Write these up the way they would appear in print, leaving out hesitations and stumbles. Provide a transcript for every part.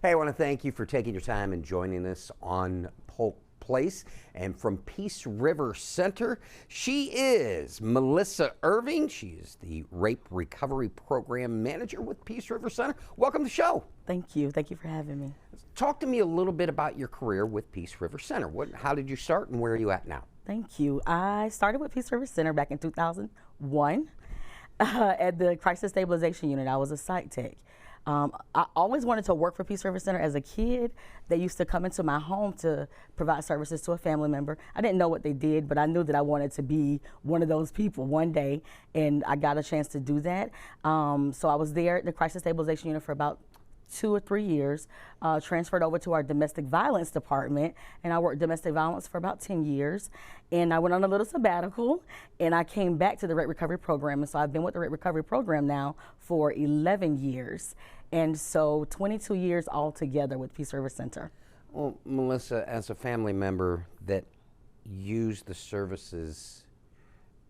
Hey, I want to thank you for taking your time and joining us on Polk Place. And from Peace River Center, she is Melissa Irving. She is the Rape Recovery Program Manager with Peace River Center. Welcome to the show. Thank you. Thank you for having me. Talk to me a little bit about your career with Peace River Center. How did you start and where are you at now? Thank you. I started with Peace River Center back in 2001 at the Crisis Stabilization Unit. I was a psych tech. I always wanted to work for Peace River Center as a kid. They used to come into my home to provide services to a family member. I didn't know what they did, but I knew that I wanted to be one of those people one day, and I got a chance to do that. So I was there at the Crisis Stabilization Unit for about 2 or 3 years, transferred over to our domestic violence department, and I worked domestic violence for about 10 years. And I went on a little sabbatical, and I came back to the Rape Recovery Program. And so I've been with the Rape Recovery Program now for 11 years. And so 22 years altogether with Peace River Center. Well, Melissa, as a family member that used the services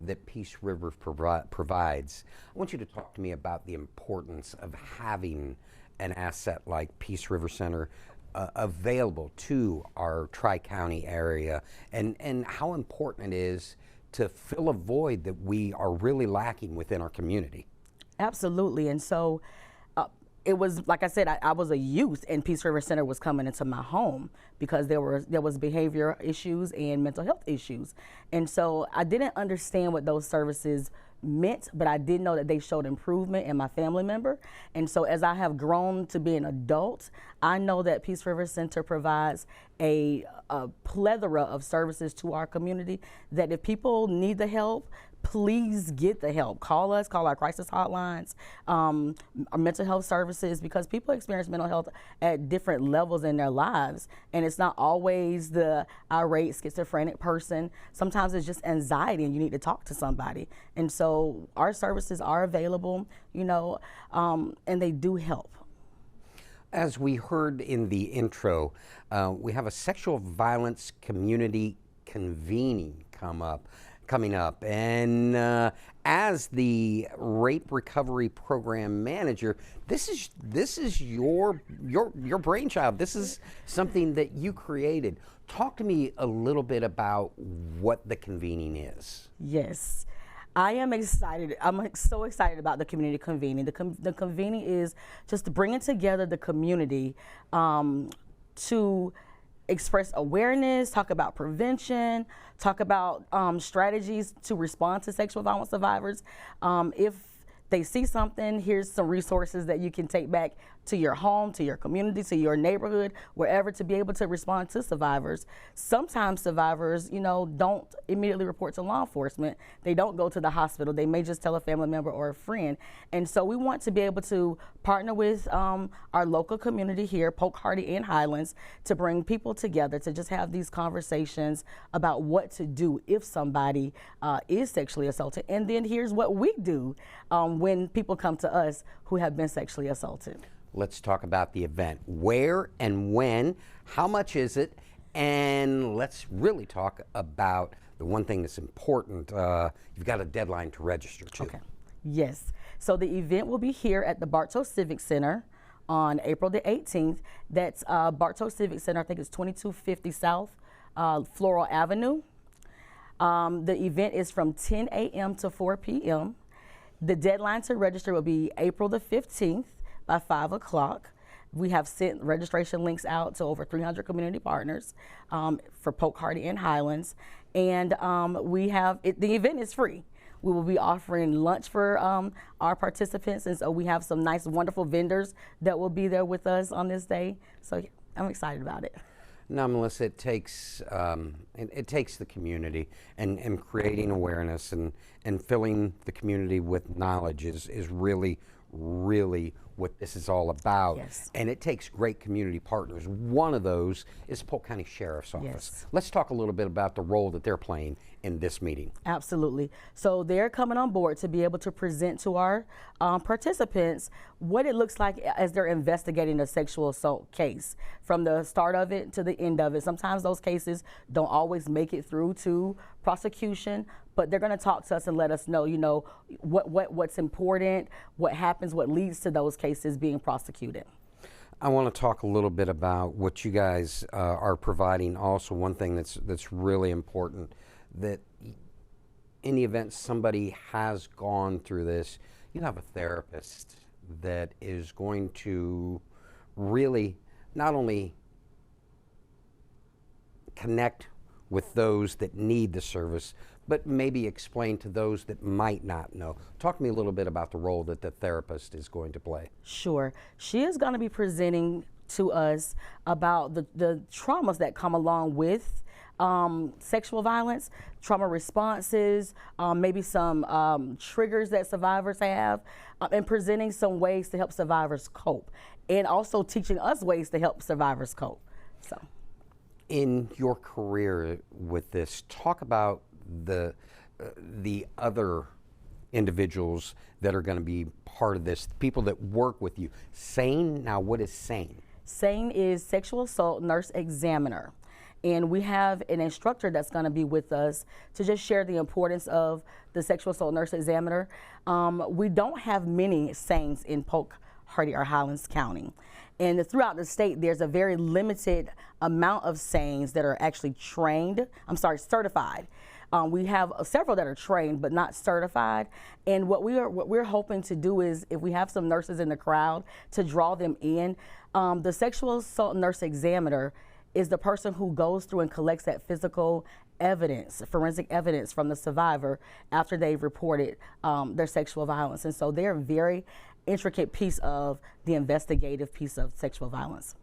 that Peace River provides, I want you to talk to me about the importance of having an asset like Peace River Center available to our Tri-County area, and how important it is to fill a void that we are really lacking within our community. Absolutely. And so it was, like I said, I was a youth, and Peace River Center was coming into my home because there was behavior issues and mental health issues. And so I didn't understand what those services meant, but I did know that they showed improvement in my family member. And so as I have grown to be an adult, I know that Peace River Center provides a plethora of services to our community, that if people need the help, please get the help. Call us, call our crisis hotlines, our mental health services, because people experience mental health at different levels in their lives. And it's not always the irate, schizophrenic person. Sometimes it's just anxiety and you need to talk to somebody. And so our services are available, and they do help. As we heard in the intro, we have a sexual violence community convening coming up, and as the Rape Recovery Program Manager, this is your brainchild. This is something that you created. Talk to me a little bit about what the convening is. Yes. I am excited. I'm so excited about the community convening. The convening is just bringing together the community to express awareness, talk about prevention, talk about strategies to respond to sexual violence survivors. If they see something, here's some resources that you can take back to your home, to your community, to your neighborhood, wherever, to be able to respond to survivors. Sometimes survivors, don't immediately report to law enforcement. They don't go to the hospital. They may just tell a family member or a friend. And so we want to be able to partner with our local community here, Polk County and Highlands, to bring people together to just have these conversations about what to do if somebody is sexually assaulted. And then here's what we do when people come to us who have been sexually assaulted. Let's talk about the event. Where and when, how much is it? And let's really talk about the one thing that's important. You've got a deadline to register too. Okay. Yes. So the event will be here at the Bartow Civic Center on April the 18th. That's Bartow Civic Center, I think it's 2250 South Floral Avenue. The event is from 10 a.m. to 4 p.m. The deadline to register will be April the 15th. By 5 o'clock. We have sent registration links out to over 300 community partners for Polk County and Highlands. And the event is free. We will be offering lunch for our participants. And so we have some nice, wonderful vendors that will be there with us on this day. So I'm excited about it. Now, Melissa, it takes the community and creating awareness and filling the community with knowledge is really what this is all about. Yes. And it takes great community partners. One of those is the Polk County Sheriff's Office. Yes. Let's talk a little bit about the role that they're playing in this meeting. Absolutely. So they're coming on board to be able to present to our participants what it looks like as they're investigating a sexual assault case, from the start of it to the end of it. Sometimes those cases don't always make it through to prosecution, but they're going to talk to us and let us know, what's important, what happens, what leads to those cases being prosecuted. I want to talk a little bit about what you guys are providing. Also, one thing that's really important, that in the event somebody has gone through this, you have a therapist that is going to really not only connect with those that need the service, but maybe explain to those that might not know. Talk to me a little bit about the role that the therapist is going to play. Sure. She is going to be presenting to us about the traumas that come along with sexual violence, trauma responses, maybe some triggers that survivors have, and presenting some ways to help survivors cope, and also teaching us ways to help survivors cope. So, in your career with this, talk about the other individuals that are going to be part of this, people that work with you. SANE, now what is SANE? SANE is Sexual Assault Nurse Examiner. And we have an instructor that's going to be with us to just share the importance of the Sexual Assault Nurse Examiner. We don't have many SANEs in Polk, Hardy, or Highlands County. And throughout the state, there's a very limited amount of SANEs that are actually certified. We have several that are trained but not certified. And what we're hoping to do is, if we have some nurses in the crowd, to draw them in. The Sexual Assault Nurse Examiner is the person who goes through and collects that physical evidence, forensic evidence from the survivor after they've reported their sexual violence. And so they're a very intricate piece of the investigative piece of sexual violence.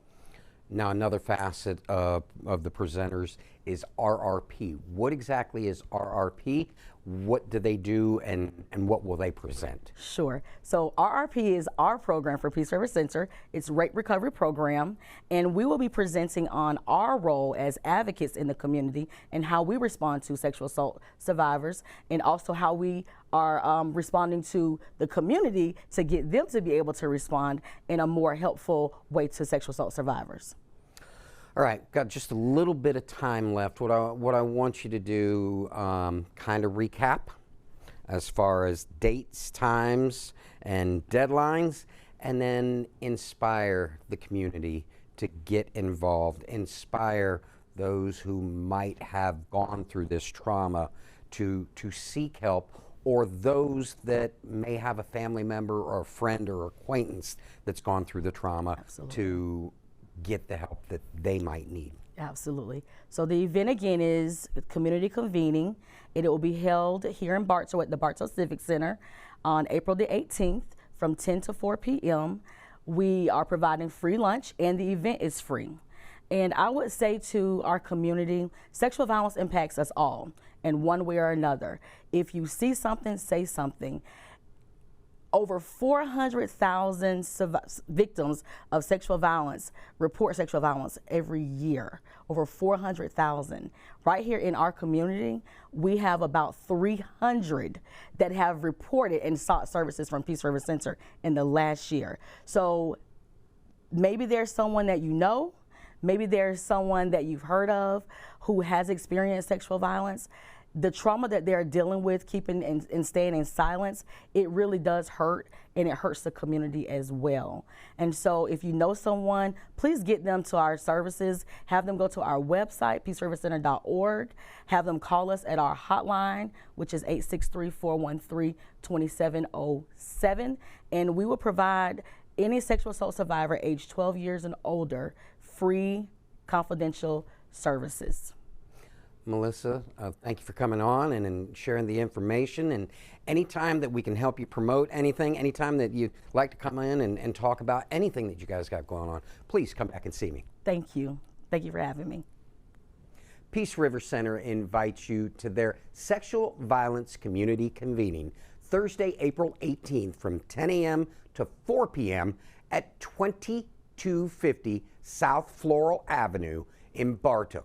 Now, another facet of the presenters is RRP. What exactly is RRP? What do they do, and what will they present? Sure. So RRP is our program for Peace River Center. It's Rape Recovery Program, and we will be presenting on our role as advocates in the community and how we respond to sexual assault survivors, and also how we are responding to the community to get them to be able to respond in a more helpful way to sexual assault survivors. All right, got just a little bit of time left. What I want you to do, kind of recap as far as dates, times, and deadlines, and then inspire the community to get involved, inspire those who might have gone through this trauma to seek help, or those that may have a family member or a friend or acquaintance that's gone through the trauma. Absolutely. To get the help that they might need. Absolutely. So the event again is community convening. It will be held here in Bartow at the Bartow Civic Center on April the 18th from 10 to 4 p.m. We are providing free lunch, and the event is free. And I would say to our community, sexual violence impacts us all in one way or another. If you see something, say something. Over 400,000 victims of sexual violence report sexual violence every year. Over 400,000. Right here in our community, we have about 300 that have reported and sought services from Peace River Center in the last year. So maybe there's someone that you know, maybe there's someone that you've heard of who has experienced sexual violence. The trauma that they're dealing with, keeping and staying in silence, it really does hurt, and it hurts the community as well. And so if you know someone, please get them to our services. Have them go to our website, peacerivercenter.org. Have them call us at our hotline, which is 863-413-2707. And we will provide any sexual assault survivor age 12 years and older free confidential services. Melissa, thank you for coming on and sharing the information. And anytime that we can help you promote anything, anytime that you'd like to come in and talk about anything that you guys got going on, please come back and see me. Thank you. Thank you for having me. Peace River Center invites you to their Sexual Violence Community Convening Thursday, April 18th from 10 a.m. to 4 p.m. at 2250 South Floral Avenue in Bartow.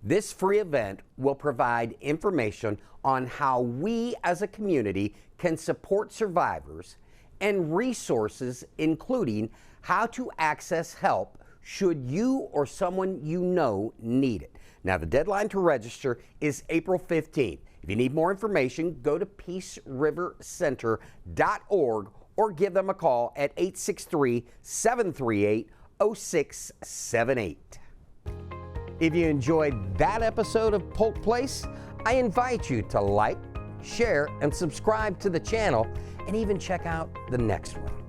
This free event will provide information on how we as a community can support survivors and resources, including how to access help should you or someone you know need it. Now, the deadline to register is April 15th. If you need more information, go to peacerivercenter.org or give them a call at 863-738-0000. 0678. If you enjoyed that episode of Polk Place, I invite you to like, share, and subscribe to the channel, and even check out the next one.